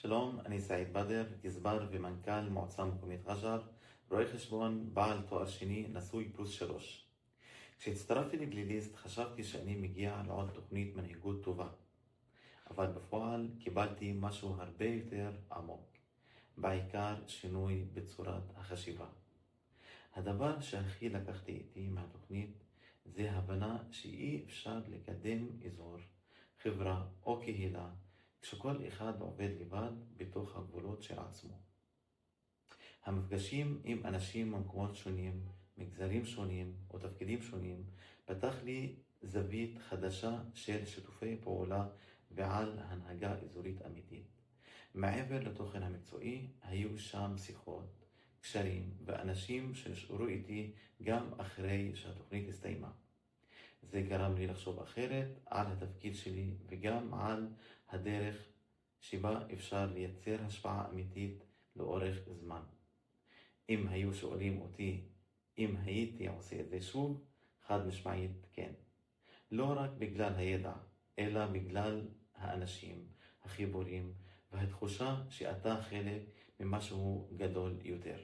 שלום, אני סעיד בדר, גזבר ומנכ"ל מועצה מקומית רג'ר, רואה חשבון, בעל תואר שני, נשוי פלוס 3. כשהצטרפתי לגליליסט חשבתי שאני מגיע לעוד תוכנית מנהיגות טובה, אבל בפועל קיבלתי משהו הרבה יותר עמוק, בעיקר שינוי בצורת החשיבה. הדבר שהכי לקחתי איתי מהתוכנית זה הבנה שאי אפשר לקדם אזור, חברה או קהילה כשכל אחד עובד לבד בתוך הגבולות של עצמו. המפגשים עם אנשים ממקומות שונים, מגזרים שונים או תפקידים שונים, פתח לי זווית חדשה של שיתופי פעולה ועל הנהגה אזורית אמיתית. מעבר לתוכן המקצועי, היו שם שיחות, קשרים ואנשים שנשארו איתי גם אחרי שהתוכנית הסתיימה. זה גרם לי לחשוב אחרת על התפקיד שלי וגם על הדרך שבה אפשר לייצר השפעה אמיתית לאורך זמן. אם היו שואלים אותי אם הייתי עושה את זה שוב, חד משמעית כן. לא רק בגלל הידע, אלא בגלל האנשים, החיבורים והתחושה שאתה חלק ממשהו גדול יותר.